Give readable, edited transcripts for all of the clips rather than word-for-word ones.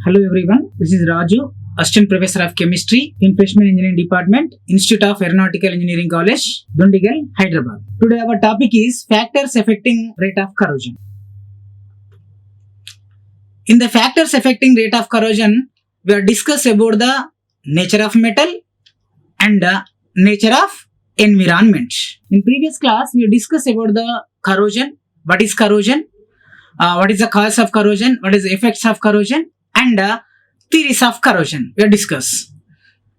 Hello everyone, this is Raju, Assistant Professor of Chemistry in Freshman Engineering Department, Institute of Aeronautical Engineering College, Dundigal, Hyderabad. Today our topic is factors affecting rate of corrosion. In the factors affecting rate of corrosion, we are discuss about the nature of metal and the nature of environment. In previous class, we discussed about the corrosion, what is corrosion, what is the cause of corrosion, what is the effects of corrosion, and theories of corrosion we discuss.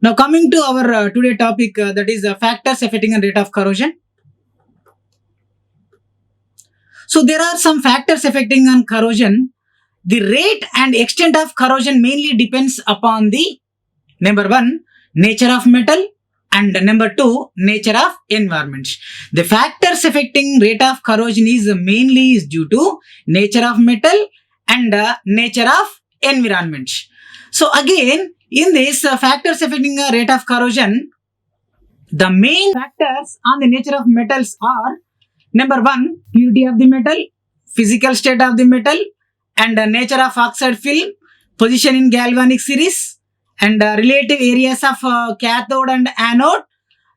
Now coming to our today topic, that is the factors affecting the rate of corrosion. So there are some factors affecting on corrosion. The rate and extent of corrosion mainly depends upon the number one, nature of metal, and number two, nature of environment. The factors affecting rate of corrosion is mainly due to nature of metal and nature of environment. So again, in this factors affecting the rate of corrosion, the main factors on the nature of metals are number one, purity of the metal, physical state of the metal, and nature of oxide film, position in galvanic series, and relative areas of cathode and anode,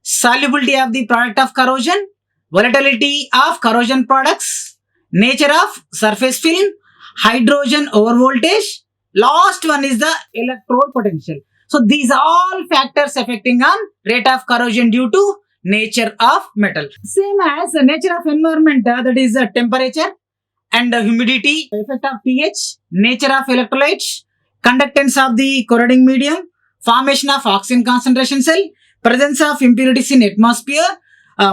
solubility of the product of corrosion, volatility of corrosion products, nature of surface film, hydrogen overvoltage. Last one is the electrode potential. So these are all factors affecting on rate of corrosion due to nature of metal. Same as the nature of environment, that is temperature and humidity, effect of pH, nature of electrolytes, conductance of the corroding medium, formation of oxygen concentration cell, presence of impurities in atmosphere,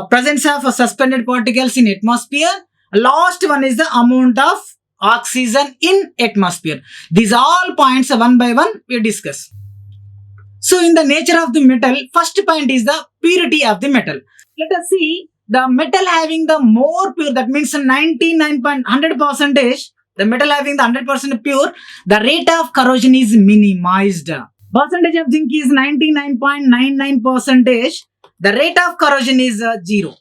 presence of suspended particles in atmosphere. Last one is the amount of oxygen in atmosphere. These all points one by one we discuss. So in the nature of the metal, first point is the purity of the metal. Let us see the metal having the more pure, that means 99.100%, the metal having the 100% pure, the rate of corrosion is minimized. Percentage of zinc is 99.99%, the rate of corrosion is 0.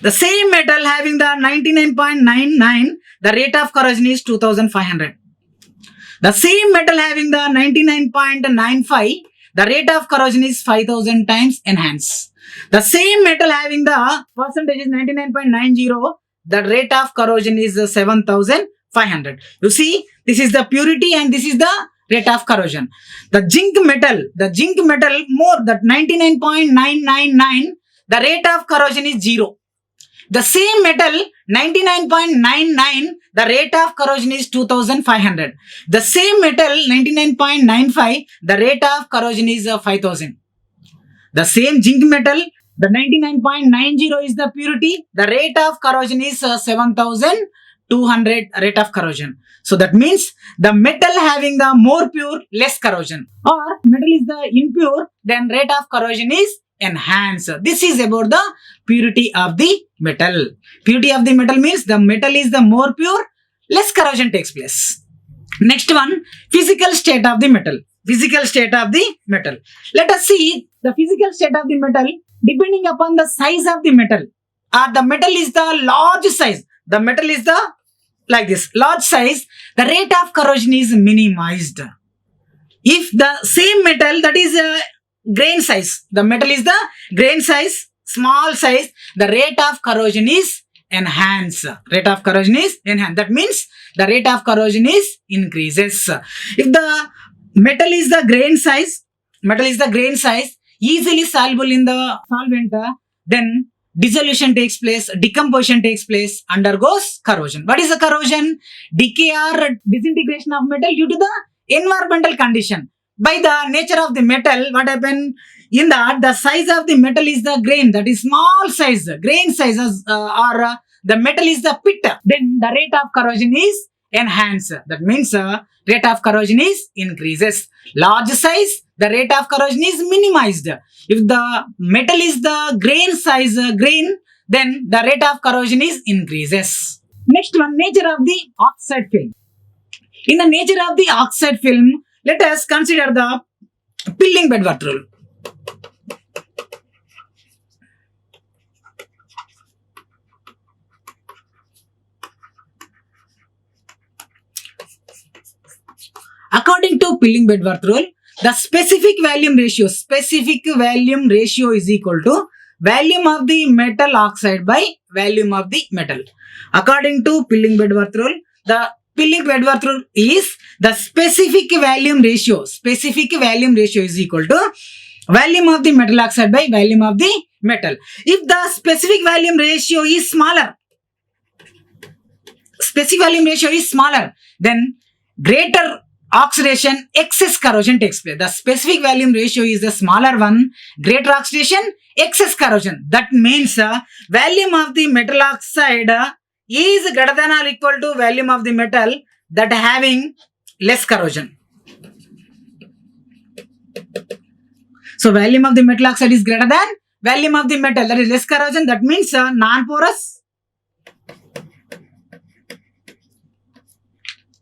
The same metal having the 99.99, the rate of corrosion is 2500. The same metal having the 99.95, the rate of corrosion is 5000 times enhanced. The same metal having the percentage is 99.90, the rate of corrosion is 7500. You see, this is the purity and this is the rate of corrosion. The zinc metal more, that 99.999, the rate of corrosion is 0. The same metal 99.99, the rate of corrosion is 2500. The same metal 99.95, the rate of corrosion is 5000. The same zinc metal, the 99.90 is the purity, the rate of corrosion is 7200 rate of corrosion. So that means the metal having the more pure, less corrosion, or metal is the impure, then rate of corrosion is enhanced. This is about the purity of the metal. Purity of the metal means the metal is the more pure, less corrosion takes place. Next one, physical state of the metal. Physical state of the metal. Let us see the physical state of the metal depending upon the size of the metal. The metal is the large size. The metal is the like this large size. The rate of corrosion is minimized. If the same metal, that is grain size, the metal is the grain size, small size, the rate of corrosion is enhanced. Rate of corrosion is enhanced. That means the rate of corrosion is increases. If the metal is the grain size, easily soluble in the solvent, then dissolution takes place, decomposition takes place, undergoes corrosion. What is the corrosion? Decay or disintegration of metal due to the environmental condition. By the nature of the metal, what happened in that, the size of the metal is the grain, that is small size, grain sizes, or the metal is the pit, then the rate of corrosion is enhanced. That means rate of corrosion is increases. Large size, the rate of corrosion is minimized. If the metal is the grain size, then the rate of corrosion is increases. Next one, nature of the oxide film. In the nature of the oxide film, let us consider the Pilling Bedworth rule. According to Pilling-Bedworth rule, the specific volume ratio is equal to volume of the metal oxide by volume of the metal. According to Pilling-Bedworth rule, the Pilling-Bedworth rule is the specific volume ratio is equal to volume of the metal oxide by volume of the metal. If the specific volume ratio is smaller, then greater oxidation, excess corrosion takes place. The specific volume ratio is the smaller one, greater oxidation, excess corrosion. That means volume of the metal oxide is greater than or equal to volume of the metal that having less corrosion. So volume of the metal oxide is greater than volume of the metal that is less corrosion. That means non-porous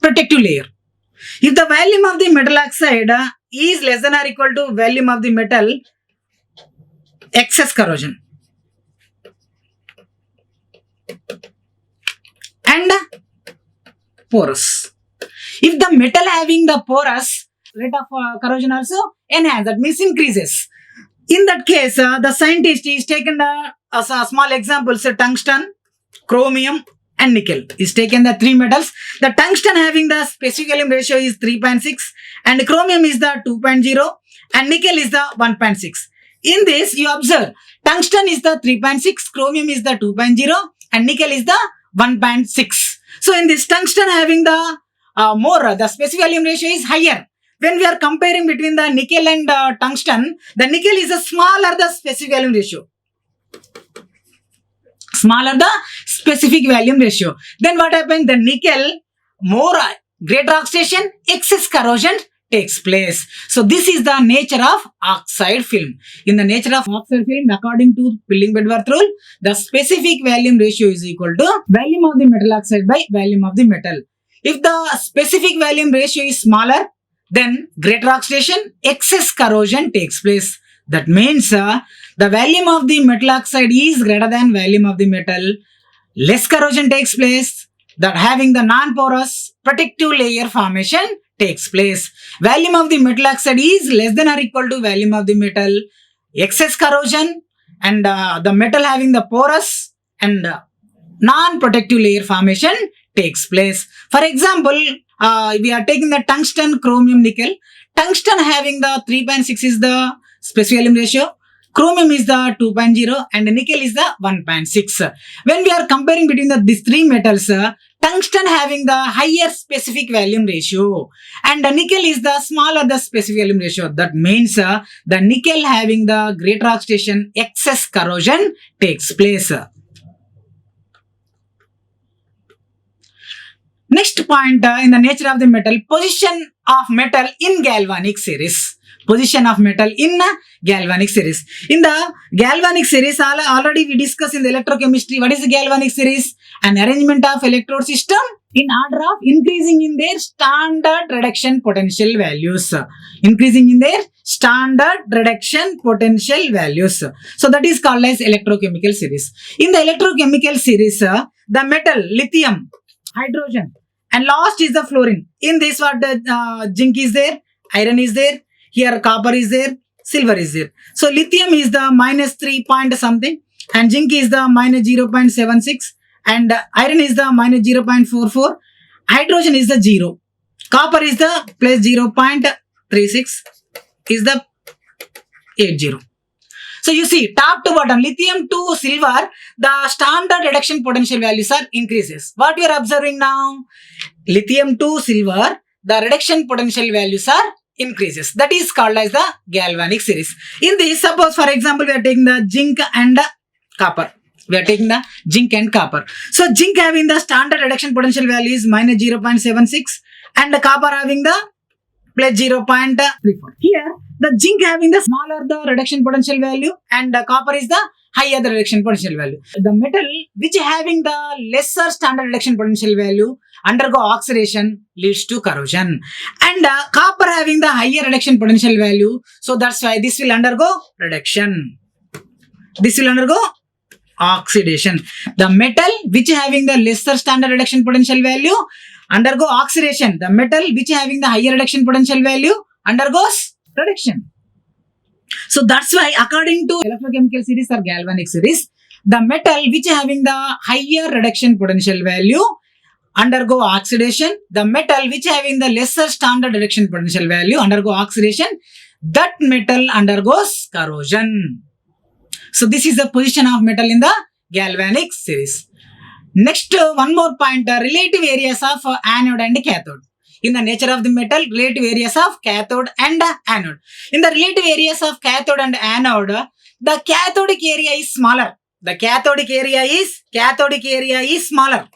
protective layer. If the volume of the metal oxide is less than or equal to volume of the metal, excess corrosion. And porous. If the metal having the porous, rate of corrosion also enhance, that means increases. In that case, the scientist is taken as a small example, so tungsten, chromium, and nickel is taken the three metals. The tungsten having the specific volume ratio is 3.6 and chromium is the 2.0 and nickel is the 1.6. In this, you observe tungsten is the 3.6, chromium is the 2.0 and nickel is the 1.6. So in this, tungsten having the the specific volume ratio is higher. When we are comparing between the nickel and tungsten, the nickel is a smaller the specific volume ratio. Smaller the specific volume ratio. Then what happens? The nickel, more greater oxidation, excess corrosion takes place. So this is the nature of oxide film. In the nature of oxide film, according to Pilling-Bedworth rule, the specific volume ratio is equal to volume of the metal oxide by volume of the metal. If the specific volume ratio is smaller, then greater oxidation, excess corrosion takes place. That means the volume of the metal oxide is greater than volume of the metal. Less corrosion takes place. That having the non-porous protective layer formation takes place. Volume of the metal oxide is less than or equal to volume of the metal. Excess corrosion and the metal having the porous and non-protective layer formation takes place. For example, we are taking the tungsten, chromium, nickel. Tungsten having the 3.6 is the specific volume ratio. Chromium is the 2.0 and nickel is the 1.6. When we are comparing between these three metals, tungsten having the higher specific volume ratio and nickel is the smaller the specific volume ratio. That means the nickel having the greater oxidation, excess corrosion takes place. Next point in the nature of the metal, position of metal in galvanic series. Position of metal in galvanic series. In the galvanic series, already we discussed in the electrochemistry. What is the galvanic series? An arrangement of electrode system in order of increasing in their standard reduction potential values. Increasing in their standard reduction potential values. So that is called as electrochemical series. In the electrochemical series, the metal, lithium, hydrogen, and last is the fluorine. In this, what the zinc is there, iron is there. Here copper is there, silver is there. So lithium is the minus 3 point something and zinc is the minus 0.76 and iron is the minus 0.44. Hydrogen is the 0. Copper is the plus 0.36 is the 80. So you see top to bottom, lithium to silver, the standard reduction potential values are increases. What we are observing now? Lithium to silver, the reduction potential values are increases. That is called as the galvanic series. In this, suppose for example, we are taking the zinc and copper. We are taking the zinc and copper. So zinc having the standard reduction potential value is minus 0.76 and the copper having the plus 0.34. Here, the zinc having the smaller the reduction potential value and the copper is the higher the reduction potential value. The metal which having the lesser standard reduction potential value undergo oxidation leads to corrosion and copper having the higher reduction potential value, so that's why this will undergo reduction. This will undergo oxidation. The metal which having the lesser standard reduction potential value undergo oxidation. The metal which having the higher reduction potential value undergoes reduction. So that's why according to electrochemical series or galvanic series, the metal which having the higher reduction potential value undergo oxidation. The metal which having the lesser standard reduction potential value undergo oxidation. That metal undergoes corrosion. So this is the position of metal in the galvanic series. Next, one more point, relative areas of anode and cathode. In the nature of the metal, relative areas of cathode and anode. In the relative areas of cathode and anode, the cathodic area is smaller. The cathodic area is smaller.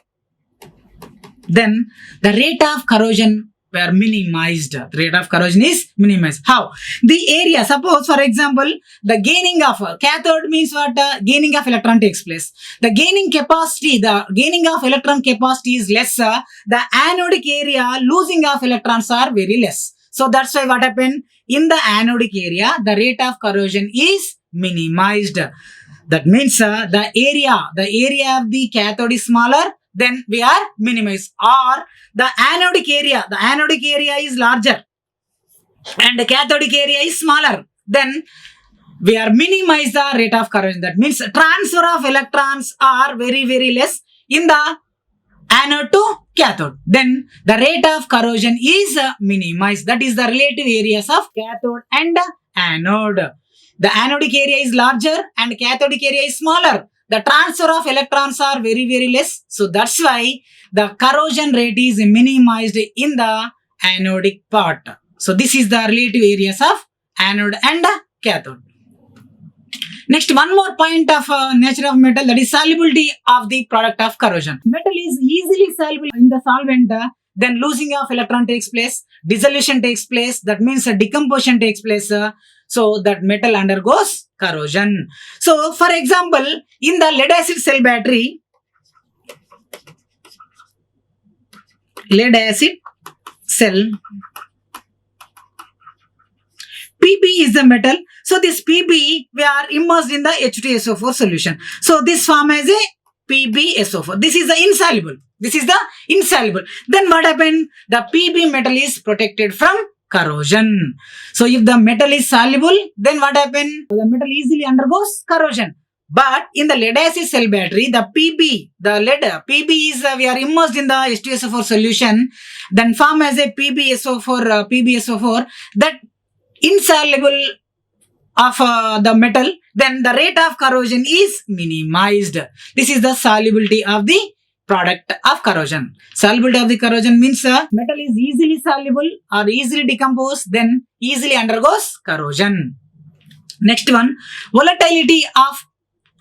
Then the rate of corrosion were minimized. The rate of corrosion is minimized. How? The area, suppose for example, the gaining of cathode means what? Gaining of electron takes place. The gaining of electron capacity is lesser. The anodic area, losing of electrons are very less. So that's why what happened? In the anodic area, the rate of corrosion is minimized. That means the area of the cathode is smaller, then we are minimized. Or the anodic area is larger and the cathodic area is smaller, then we are minimize the rate of corrosion. That means transfer of electrons are very, very less in the anode to cathode. Then the rate of corrosion is minimized. That is the relative areas of cathode and anode. The anodic area is larger and cathodic area is smaller. The transfer of electrons are very, very less. So that's why the corrosion rate is minimized in the anodic part. So this is the relative areas of anode and cathode. Next, one more point of nature of metal, that is solubility of the product of corrosion. Metal is easily soluble in the solvent, then losing of electron takes place, dissolution takes place, that means decomposition takes place. So that metal undergoes corrosion. So for example, in the lead acid cell battery, lead acid cell, Pb is the metal. So this Pb, we are immersed in the H2SO4 solution. So this form as a PbSO4. This is the insoluble. Then what happened? The Pb metal is protected from corrosion. So if the metal is soluble, then what happened? The metal easily undergoes corrosion. But in the lead acid cell battery, the Pb is, we are immersed in the H2SO4 solution, then form as a PbSO4, that insoluble of the metal, then the rate of corrosion is minimized. This is the solubility of the product of corrosion. Solubility of the corrosion means metal is easily soluble or easily decomposed, then easily undergoes corrosion. Next one, volatility of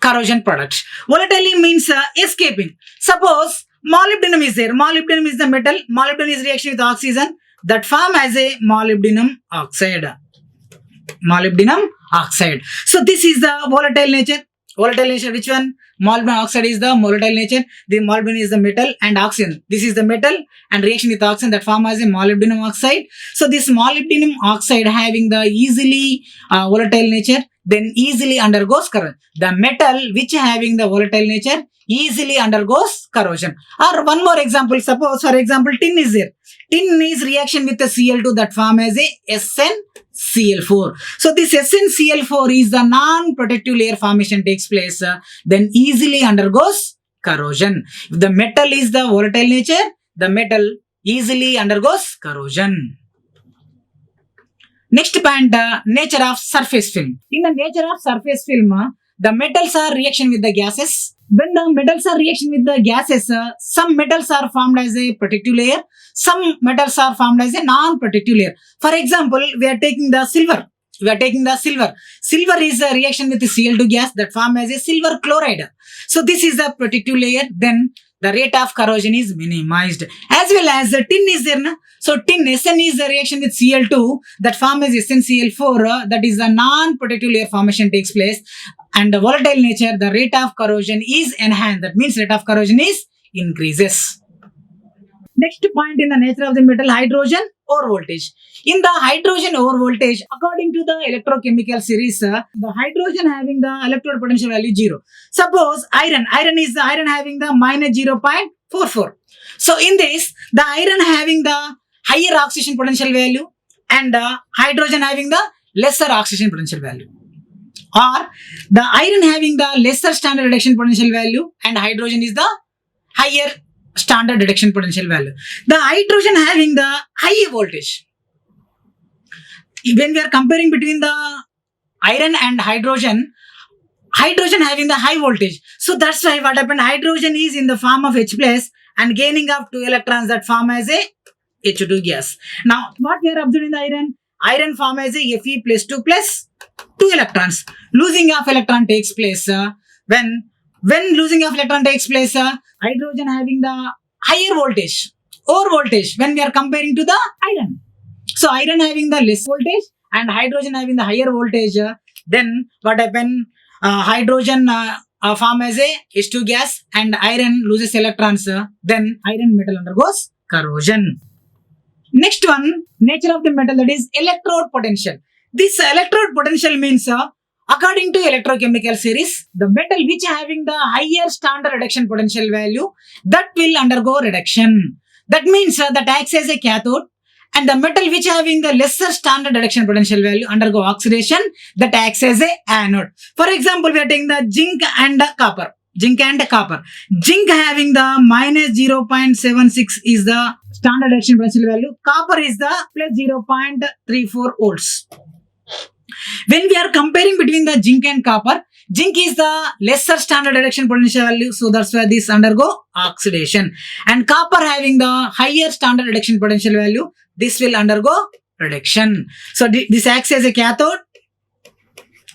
corrosion products. Volatility means escaping. Suppose molybdenum is there. Molybdenum is the metal. Molybdenum is reaction with oxygen, that form as a molybdenum oxide. So this is the volatile nature. Volatile nature, which one? Molybdenum oxide is the volatile nature. The molybdenum is the metal and oxygen. This is the metal and reaction with oxygen, that form as a molybdenum oxide. So this molybdenum oxide having the easily volatile nature, then easily undergoes corrosion. The metal which having the volatile nature easily undergoes corrosion. Or one more example, suppose for example tin is there. Tin is reaction with the Cl2, that form as a SnCl4. So this SnCl4 is the non-protective layer formation takes place, then easily undergoes corrosion. If the metal is the volatile nature, the metal easily undergoes corrosion. Next point, nature of surface film. In the nature of surface film, the metals are reaction with the gases. When the metals are reaction with the gases, some metals are formed as a protective layer, some metals are formed as a non-protective layer. For example, we are taking the silver. Silver is a reaction with the Cl2 gas, that form as a silver chloride. So this is the protective layer, then the rate of corrosion is minimized. As well as tin is there. So tin, Sn is the reaction with Cl2, that form as SnCl4, that is the non-protective layer formation takes place. And the volatile nature, the rate of corrosion is enhanced. That means rate of corrosion is increases. Next point in the nature of the metal, hydrogen or voltage. In the hydrogen or voltage, according to the electrochemical series, the hydrogen having the electrode potential value 0. Suppose iron having the minus 0.2 4, 4. So in this, the iron having the higher oxidation potential value and hydrogen having the lesser oxidation potential value. Or the iron having the lesser standard reduction potential value and hydrogen is the higher standard reduction potential value. The hydrogen having the high voltage. When we are comparing between the iron and hydrogen having the high voltage. So that's why what happened, hydrogen is in the form of H plus and gaining of 2 electrons that form as a H2 gas. Now what we are observing the iron form as a Fe plus 2 plus 2 electrons. Losing of electron takes place when losing of electron takes place, hydrogen having the higher voltage or voltage when we are comparing to the iron. So iron having the less voltage and hydrogen having the higher voltage, then what happen, hydrogen form as a H2 gas and iron loses electrons, then iron metal undergoes corrosion. Next one, nature of the metal, that is electrode potential. This electrode potential means according to electrochemical series, the metal which having the higher standard reduction potential value that will undergo reduction. That means that acts as a cathode, and the metal which having the lesser standard reduction potential value undergo oxidation that acts as a anode. For example, we are taking the zinc and copper. Zinc having the minus 0.76 is the standard reduction potential value. Copper is the plus 0.34 volts. When we are comparing between the zinc and copper, zinc is the lesser standard reduction potential value, so that's why this undergo oxidation. And copper having the higher standard reduction potential value, this will undergo reduction. So this acts as a cathode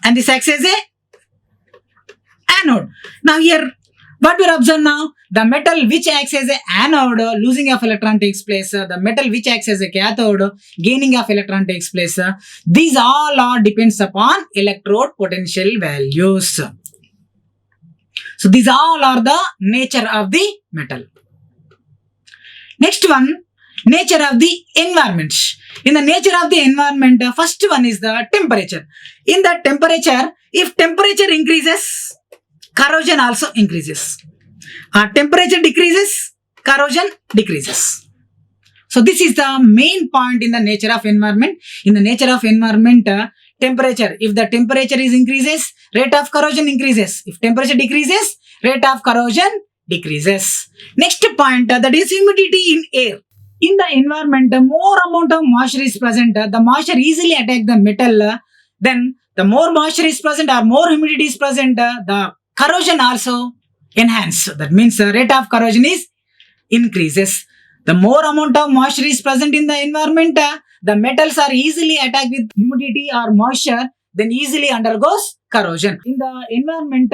and this acts as a anode. Now here, what we observe now, the metal which acts as an anode, losing of electron takes place. The metal which acts as a cathode, gaining of electron takes place. These all are depends upon electrode potential values. So these all are the nature of the metal. Next one, nature of the environment. In the nature of the environment, first one is the temperature. In the temperature, if temperature increases, corrosion also increases. Temperature decreases, corrosion decreases. So this is the main point in the nature of environment. In the nature of environment, temperature, if the temperature is increases, rate of corrosion increases. If temperature decreases, rate of corrosion decreases. Next point, that is humidity in air. In the environment, more amount of moisture is present, the moisture easily attack the metal. Then the more moisture is present or more humidity is present, the corrosion also enhance. That means the rate of corrosion is increases. The more amount of moisture is present in the environment, the metals are easily attacked with humidity or moisture, then easily undergoes corrosion. In the environment,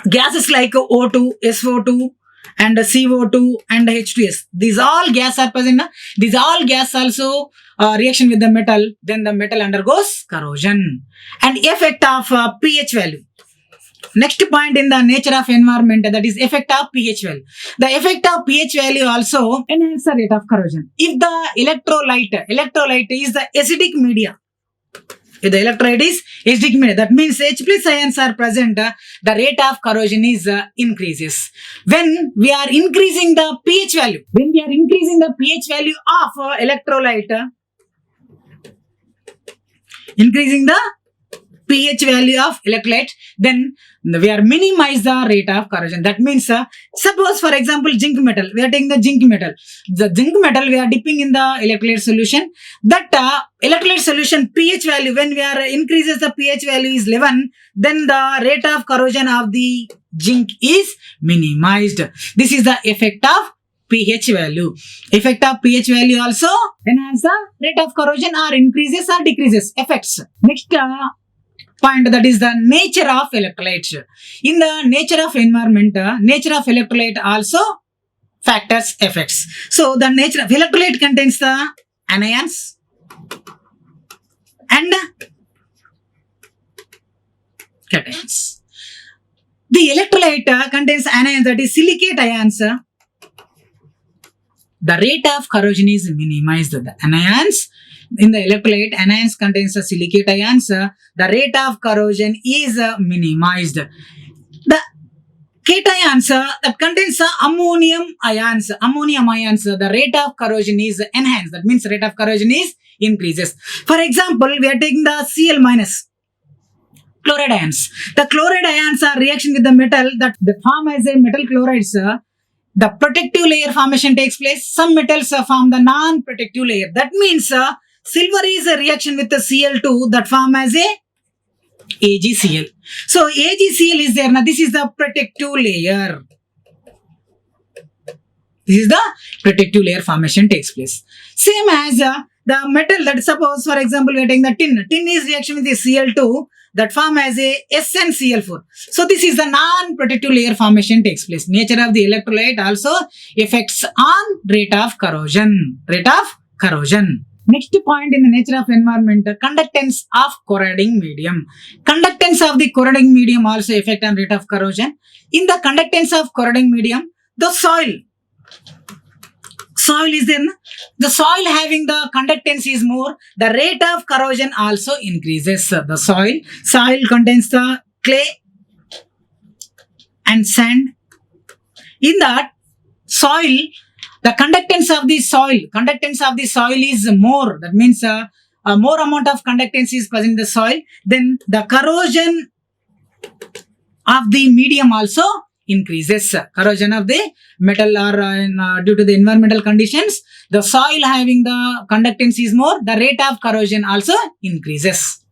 gases like O2, SO2 and CO2 and H2S, these all gas are present. These all gas also reaction with the metal, then the metal undergoes corrosion. And effect of pH value. Next point in the nature of environment, that is effect of pH value. The effect of pH value also enhances the rate of corrosion. If the electrolyte is the acidic media, if the electrolyte is acidic media, that means H plus ions are present, the rate of corrosion is increases. When we are increasing the pH value, of electrolyte, increasing the pH value of electrolyte, then we are minimize the rate of corrosion. That means, suppose for example, zinc metal, we are taking the zinc metal. The zinc metal we are dipping in the electrolyte solution. That electrolyte solution pH value, when we are increases the pH value is 11, then the rate of corrosion of the zinc is minimized. This is the effect of pH value. Effect of pH value also enhance the rate of corrosion or increases or decreases effects. Next point, that is the nature of electrolyte. In the nature of environment, nature of electrolyte also factors effects. So the nature of electrolyte contains the anions and cations. The electrolyte contains anions, that is silicate ions. The rate of corrosion is minimized. The anions in the electrolyte, anions contains the silicate ions. The rate of corrosion is minimized. The Cations that contains ammonium ions. Ammonium ions, the rate of corrosion is enhanced. That means rate of corrosion is increases. For example, we are taking the Cl minus. Chloride ions. The chloride ions are reaction with the metal that they form as a metal chlorides. The protective layer formation takes place. Some metals form the non-protective layer. That means silver is a reaction with the Cl2 that form as a AgCl. So AgCl is there. Now this is the protective layer. This is the protective layer formation takes place. Same as the metal that suppose for example we are taking the tin. Tin is reaction with the Cl2 that form as a SnCl4. So this is the non-protective layer formation takes place. Nature of the electrolyte also affects on rate of corrosion. Rate of corrosion. Next point in the nature of environment, conductance of corroding medium. Conductance of the corroding medium also affect on rate of corrosion. In the conductance of corroding medium, the soil is there. The soil having the conductance is more, the rate of corrosion also increases. The soil contains the clay and sand. In that soil, the conductance of the soil is more. That means more amount of conductance is present in the soil. Then the corrosion of the medium also increases. Corrosion of the metal or due to the environmental conditions, the soil having the conductance is more, the rate of corrosion also increases.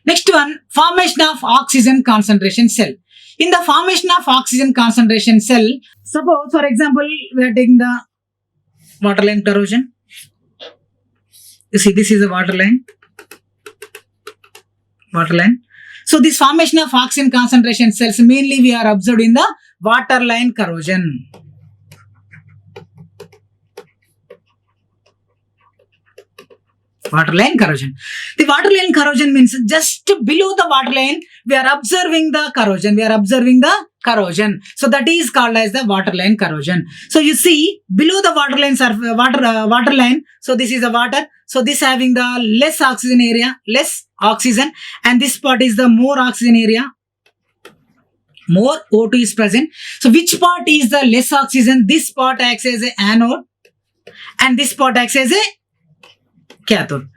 Next one, formation of oxygen concentration cell. In the formation of oxygen concentration cell, suppose for example we are taking the waterline corrosion. You see this is a waterline. So this formation of oxygen concentration cells mainly we are observed in the waterline corrosion. Waterline corrosion. The waterline corrosion means just below the waterline we are observing the corrosion. So that is called as the waterline corrosion. So you see below the waterline. So this is the water. So this having the less oxygen area, less oxygen, and this part is the more oxygen area. More O2 is present. So which part is the less oxygen? This part acts as a anode, and this part acts as a cathode.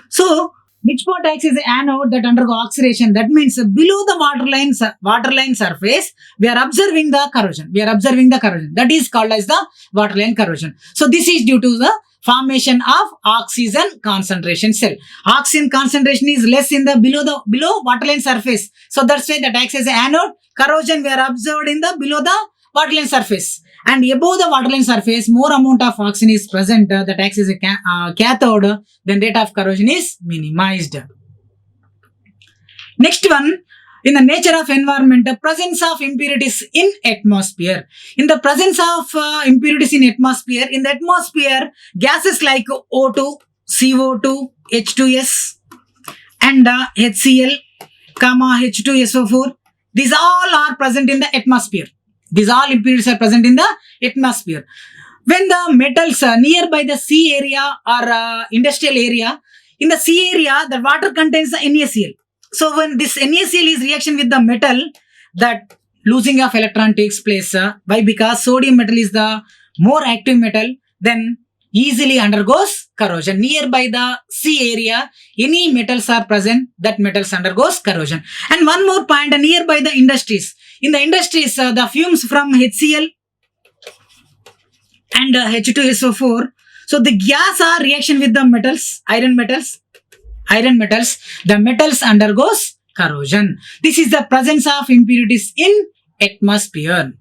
So which part acts as an anode that undergo oxidation? That means below the waterline surface, we are observing the corrosion. That is called as the waterline corrosion. So this is due to the formation of oxygen concentration cell. Oxygen concentration is less in the below waterline surface. So that's why that acts as an anode. Corrosion we are observed in the below the waterline surface. And above the waterline surface, more amount of oxygen is present that acts as a cathode, then rate of corrosion is minimized. Next one, in the nature of environment, the presence of impurities in atmosphere. In the presence of impurities in the atmosphere, gases like O2, CO2, H2S, and HCl, H2SO4, these all are present in the atmosphere. These all impurities are present in the atmosphere. When the metals nearby the sea area or industrial area, in the sea area, the water contains the NaCl. So when this NaCl is reaction with the metal, that losing of electron takes place. Why? Because sodium metal is the more active metal, then easily undergoes corrosion. Nearby the sea area, any metals are present, that metals undergoes corrosion. And one more point, nearby the industries. In the industries, the fumes from HCl and H2SO4, so the gas are reaction with the metals, iron metals, the metals undergoes corrosion. This is the presence of impurities in atmosphere.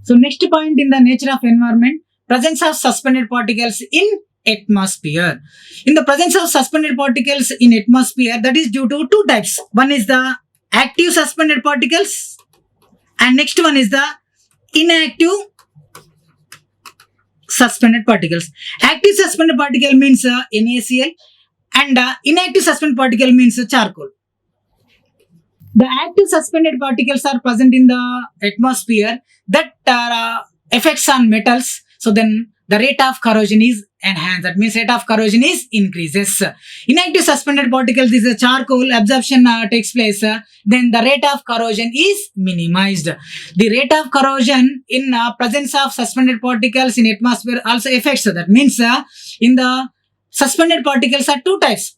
So next point in the nature of environment, presence of suspended particles in atmosphere. In the presence of suspended particles in atmosphere, that is due to two types. One is the active suspended particles, and next one is the inactive suspended particles. Active suspended particle means NaCl, and inactive suspended particle means charcoal. The active suspended particles are present in the atmosphere that affects on metals. So then the rate of corrosion is enhanced. That means rate of corrosion is increases. Inactive suspended particles is a charcoal absorption takes place. Then the rate of corrosion is minimized. The rate of corrosion in presence of suspended particles in atmosphere also affects. That means in the suspended particles are two types.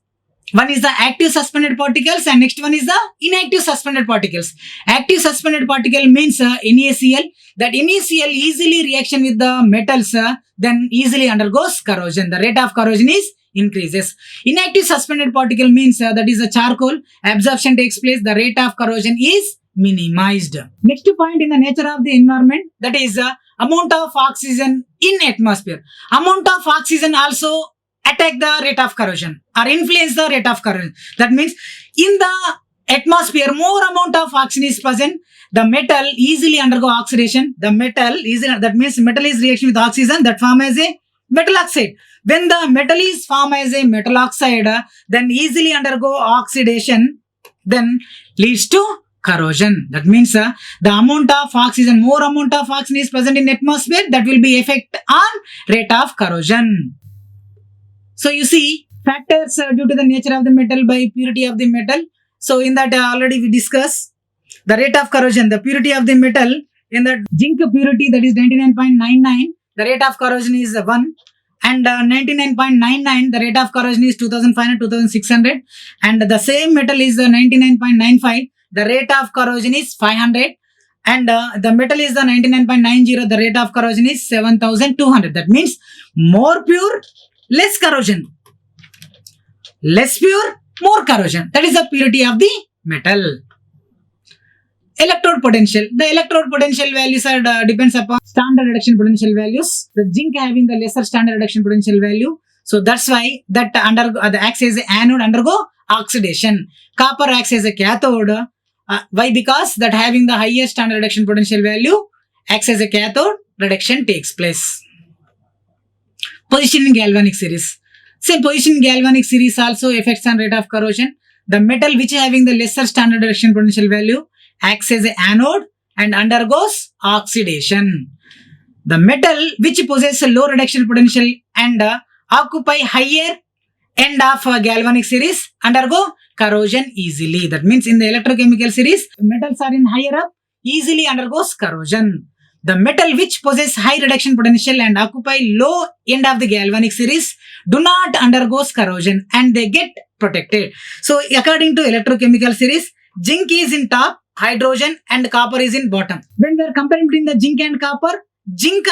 One is the active suspended particles and next one is the inactive suspended particles. Active suspended particle means NaCl. That NaCl easily reaction with the metals, then easily undergoes corrosion. The rate of corrosion is increases. Inactive suspended particle means that is a charcoal. Absorption takes place. The rate of corrosion is minimized. Next point in the nature of the environment, that is amount of oxygen in atmosphere. Amount of oxygen also attack the rate of corrosion or influence the rate of corrosion. That means in the atmosphere more amount of oxygen is present, the metal easily undergo oxidation. The metal is, that means metal is reaction with oxygen that form as a metal oxide. When the metal is formed as a metal oxide, then easily undergo oxidation, then leads to corrosion. That means the amount of oxygen, more amount of oxygen is present in atmosphere, that will be effect on rate of corrosion. So you see factors due to the nature of the metal by purity of the metal. So in that already we discussed the rate of corrosion, the purity of the metal. In the zinc purity, that is 99.99, the rate of corrosion is 1, and 99.99, the rate of corrosion is 2500, 2600, and the same metal is 99.95, the rate of corrosion is 500, and the metal is the 99.90, the rate of corrosion is 7200. That means more pure, less corrosion. Less pure, more corrosion. That is the purity of the metal. Electrode potential. The electrode potential values are depends upon standard reduction potential values. The zinc having the lesser standard reduction potential value. So that's why that the acts as an anode undergo oxidation. Copper acts as a cathode. Why? Because that having the highest standard reduction potential value acts as a cathode, reduction takes place. Position in galvanic series. Same position in galvanic series also affects on rate of corrosion. The metal which having the lesser standard reduction potential value acts as an anode and undergoes oxidation. The metal which possesses a low reduction potential and occupy higher end of galvanic series undergo corrosion easily. That means in the electrochemical series, metals are in higher up, easily undergoes corrosion. The metal which possess high reduction potential and occupy low end of the galvanic series do not undergoes corrosion and they get protected. So according to electrochemical series, zinc is in top, hydrogen and copper is in bottom. When we are comparing between the zinc and copper, zinc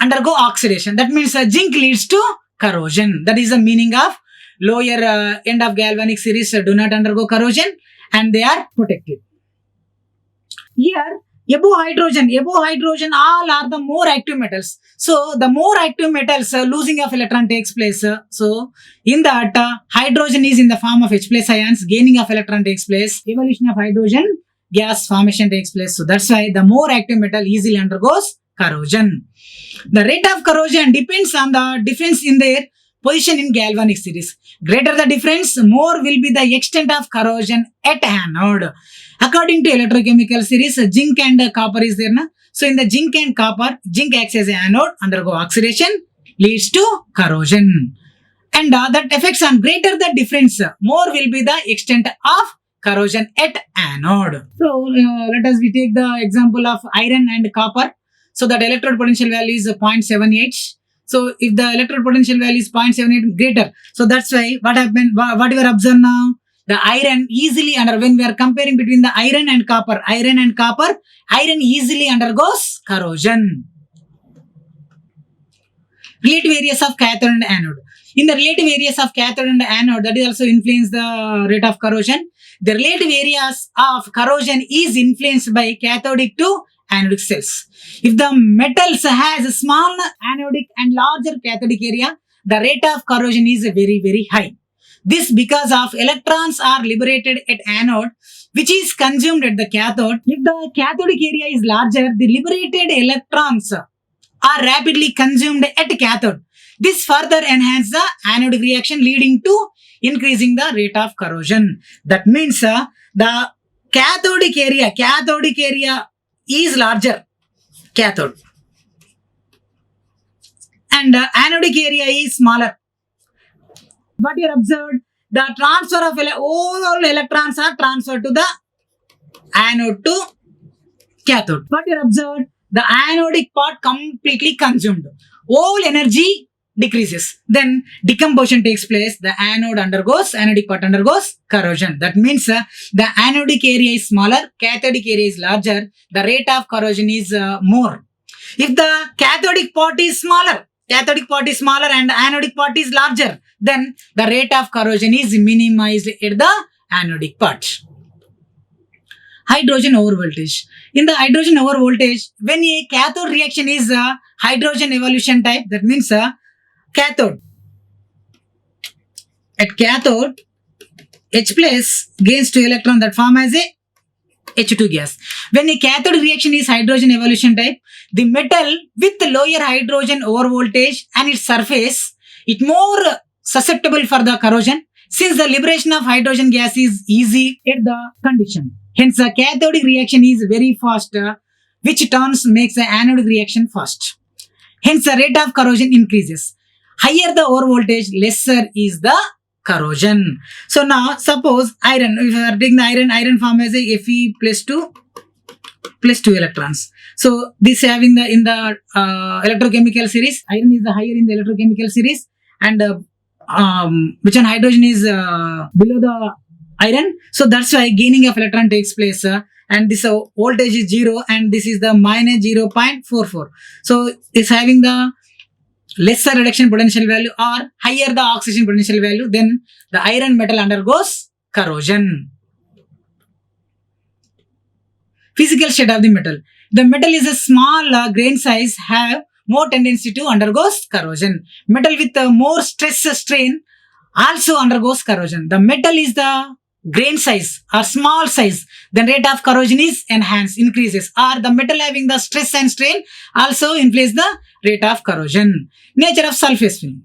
undergo oxidation. That means zinc leads to corrosion. That is the meaning of lower end of galvanic series do not undergo corrosion and they are protected. Here above hydrogen all are the more active metals. So the more active metals losing of electron takes place. So in that hydrogen is in the form of H plus ions, gaining of electron takes place, evolution of hydrogen gas formation takes place. So that's why the more active metal easily undergoes corrosion. The rate of corrosion depends on the difference in their position in galvanic series. Greater the difference, more will be the extent of corrosion at anode. According to electrochemical series, zinc and copper is there. So in the zinc and copper, zinc acts as an anode, undergo oxidation, leads to corrosion. And that affects on greater the difference, more will be the extent of corrosion at anode. So let us we take the example of iron and copper. So that electrode potential value is 0.78. So if the electrode potential value is 0.78 greater, so that's why what happened, what we are observing now, the iron easily when we are comparing between the iron and copper, iron easily undergoes corrosion. Relative areas of cathode and anode. In the relative areas of cathode and anode, that is also influence the rate of corrosion. The relative areas of corrosion is influenced by cathodic to anodic cells. If the metals has a small anodic and larger cathodic area, the rate of corrosion is very, very high. This because of electrons are liberated at anode, which is consumed at the cathode. If the cathodic area is larger, the liberated electrons are rapidly consumed at cathode. This further enhances the anodic reaction, leading to increasing the rate of corrosion. That means the cathodic area is larger, cathode, and anodic area is smaller. What you observed, the transfer of all electrons are transferred to the anode to cathode. What you observed, the anodic part completely consumed. All energy decreases. Then decomposition takes place. The anodic part undergoes corrosion. That means the anodic area is smaller, cathodic area is larger. The rate of corrosion is more. If the cathodic part is smaller and anodic part is larger, then the rate of corrosion is minimized at the anodic part. Hydrogen over voltage. In the hydrogen over voltage, when a cathode reaction is hydrogen evolution type, that means cathode. At cathode, H plus gains 2 electron that form as a H2 gas. When a cathode reaction is hydrogen evolution type, the metal with lower hydrogen over voltage and its surface, it more susceptible for the corrosion since the liberation of hydrogen gas is easy at the condition. Hence, the cathodic reaction is very fast, which turns makes the anodic reaction fast. Hence, the rate of corrosion increases. Higher the over voltage, lesser is the corrosion. So now, suppose iron, if you are taking the iron form as a Fe plus 2 electrons. So this having the in the electrochemical series, iron is the higher in the electrochemical series, and which one hydrogen is below the iron. So that's why gaining of electron takes place. And this voltage is 0 and this is the minus 0.44. So it's having the lesser reduction potential value or higher the oxidation potential value, then the iron metal undergoes corrosion. Physical state of the metal. The metal is a small grain size, have more tendency to undergoes corrosion. Metal with more stress strain also undergoes corrosion. The metal is the grain size or small size, the rate of corrosion is enhanced, increases, or the metal having the stress and strain also influence the rate of corrosion. Nature of surface film.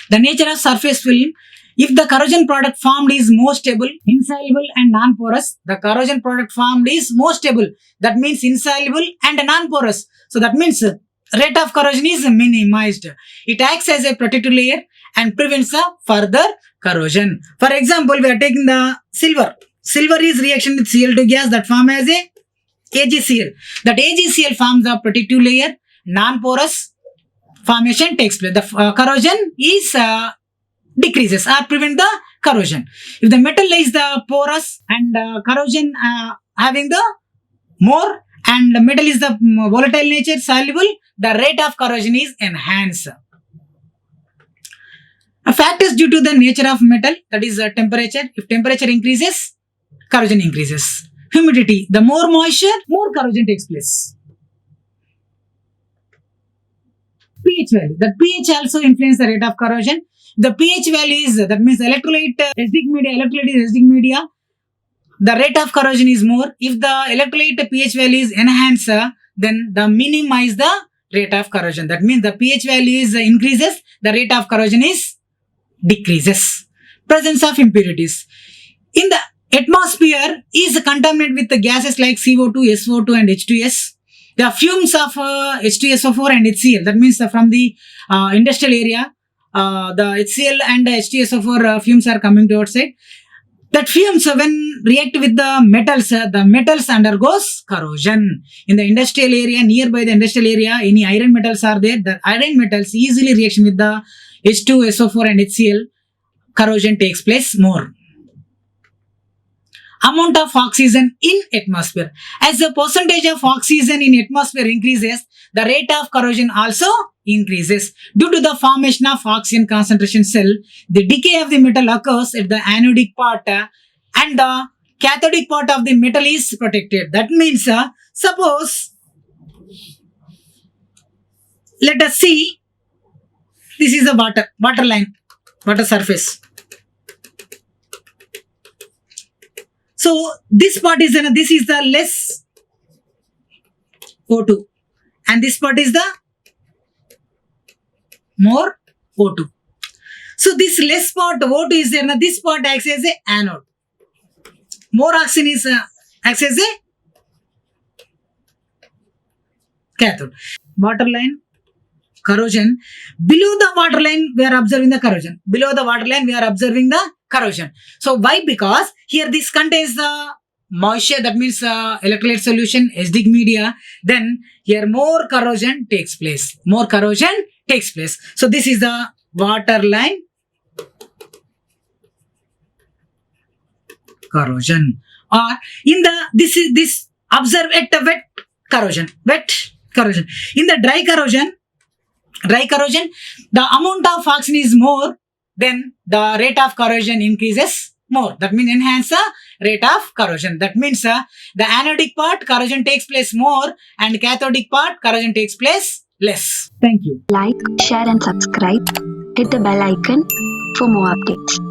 The nature of surface film, if the corrosion product formed is more stable, insoluble and non-porous, the corrosion product formed is more stable. That means insoluble and non-porous. So that means rate of corrosion is minimized. It acts as a protective layer and prevents the further corrosion. For example, we are taking the silver. Silver is reaction with Cl2 gas that form as a AgCl. That AgCl forms the protective layer, non-porous formation takes place. The corrosion is decreases or prevent the corrosion. If the metal is the porous and corrosion having the more and the metal is the volatile nature, soluble, the rate of corrosion is enhanced. A fact is due to the nature of metal, that is temperature. If temperature increases, corrosion increases. Humidity, the more moisture, more corrosion takes place. pH value. The pH also influences the rate of corrosion. The pH value is, that means electrolyte is acidic media, the rate of corrosion is more. If the electrolyte pH value is enhanced, then the minimize the rate of corrosion. That means the pH value is increases, the rate of corrosion is decreases. Presence of impurities. In the atmosphere is contaminated with the gases like CO2, SO2 and H2S. The fumes of H2SO4 and HCl, that means from the industrial area, the HCl and H2SO4 fumes are coming to outside. That fumes, when react with the metals undergoes corrosion. In the industrial area, nearby the industrial area, any iron metals are there. The iron metals easily reaction with the H2SO4 and HCl. Corrosion takes place more. Amount of oxygen in atmosphere. As the percentage of oxygen in atmosphere increases, the rate of corrosion also increases. Due to the formation of oxygen concentration cell, the decay of the metal occurs at the anodic part and the cathodic part of the metal is protected. That means, suppose, let us see, this is a water line, water surface. So this part is this is the less O2 and this part is the more O2. So this less part O2 is there, this part acts as a anode. More oxygen is acts as a cathode. Water line, corrosion. Below the waterline, we are observing the corrosion. Below the waterline, we are observing the corrosion. So why? Because here this contains the moisture, that means electrolyte solution, acidic media. Then here more corrosion takes place. More corrosion takes place. So this is the waterline corrosion. Or in the this observe at the wet corrosion. In the dry corrosion, the amount of oxygen is more, then the rate of corrosion increases more. That means enhance the rate of corrosion. That means the anodic part corrosion takes place more and cathodic part corrosion takes place less. Thank you. Like, share and subscribe. Hit the bell icon for more updates.